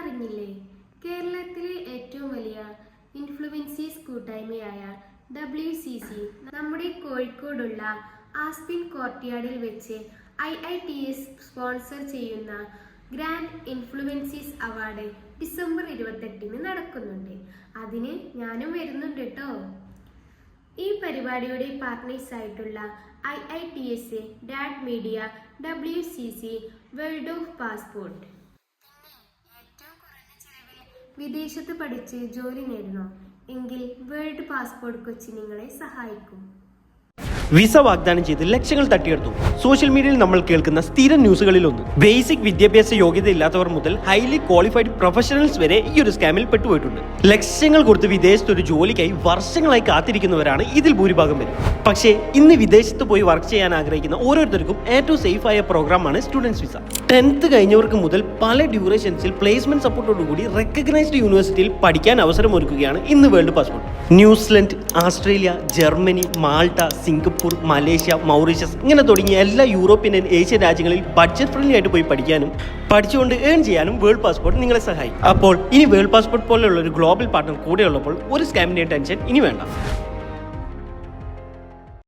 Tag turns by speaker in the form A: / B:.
A: അറിഞ്ഞില്ലേ? കേരളത്തിലെ ഏറ്റവും വലിയ ഇൻഫ്ലുവൻസീസ് കൂട്ടായ്മയായ WCC നമ്മുടെ കോഴിക്കോടുള്ള ആസ്പിൻ കോർട്ട്യാർഡിൽ വെച്ച് IITS സ്പോൺസർ ചെയ്യുന്ന ഗ്രാൻഡ് ഇൻഫ്ലുവൻസീസ് അവാർഡ് ഡിസംബർ 28 നടക്കുന്നുണ്ട്. അതിന് ഞാനും വരുന്നുണ്ട് കേട്ടോ. ഈ പരിപാടിയുടെ പാർട്ട്നേഴ്സ് ആയിട്ടുള്ള IITS, dad media, WCC, world of passport. ഏറ്റവും കുറഞ്ഞ ചിലവിൽ വിദേശത്ത് പഠിച്ച് ജോലി നേടണോ എങ്കിൽ വേൾഡ് പാസ്പോർട്ട് കൊച്ചി നിങ്ങളെ സഹായിക്കും.
B: വിസ വാഗ്ദാനം ചെയ്ത് ലക്ഷങ്ങൾ തട്ടിയെടുത്തു. സോഷ്യൽ മീഡിയയിൽ നമ്മൾ കേൾക്കുന്ന സ്ഥിരം ന്യൂസുകളിലൊന്ന്. ബേസിക് വിദ്യാഭ്യാസ യോഗ്യത ഇല്ലാത്തവർ മുതൽ ഹൈലി ക്വാളിഫൈഡ് പ്രൊഫഷണൽസ് വരെ ഈ ഒരു സ്കാമിൽ പെട്ടുപോയിട്ടുണ്ട്. ലക്ഷങ്ങൾ കൊടുത്ത് വിദേശത്ത് ഒരു ജോലിക്കായി വർഷങ്ങളായി കാത്തിരിക്കുന്നവരാണ് ഇതിൽ ഭൂരിഭാഗം പേരും. പക്ഷേ ഇന്ന് വിദേശത്ത് പോയി വർക്ക് ചെയ്യാൻ ആഗ്രഹിക്കുന്ന ഓരോരുത്തർക്കും ഏറ്റവും സേഫ് ആയ പ്രോഗ്രാമാണ് സ്റ്റുഡൻസ് വിസ. 10th കഴിഞ്ഞവർക്ക് മുതൽ പല ഡ്യൂറേഷൻസിൽ പ്ലേസ്മെന്റ് സപ്പോർട്ടോടുകൂടി റെക്കഗ്നൈസ്ഡ് യൂണിവേഴ്സിറ്റിയിൽ പഠിക്കാൻ അവസരമൊരുക്കുകയാണ് ഇന്ന് world passport. New Zealand, Australia, Germany, Malta, Singapore, Malaysia, Mauritius ഇങ്ങനെ തുടങ്ങിയ എല്ലാ യൂറോപ്യൻ ആൻഡ് ഏഷ്യൻ രാജ്യങ്ങളിൽ ബഡ്ജറ്റ് ഫ്രണ്ട്ലി ആയിട്ട് പോയി പഠിക്കാനും പഠിച്ചുകൊണ്ട് ഏൺ ചെയ്യാനും വേൾഡ് പാസ്പോർട്ട് നിങ്ങളെ സഹായിക്കും. അപ്പോൾ ഇനി വേൾഡ് പാസ്പോർട്ട് പോലെയുള്ള ഒരു ഗ്ലോബൽ പാർട്ണർ കൂടെ ഉള്ളപ്പോൾ ഒരു സ്കാമിന്റെയും ടെൻഷൻ ഇനി വേണ്ട.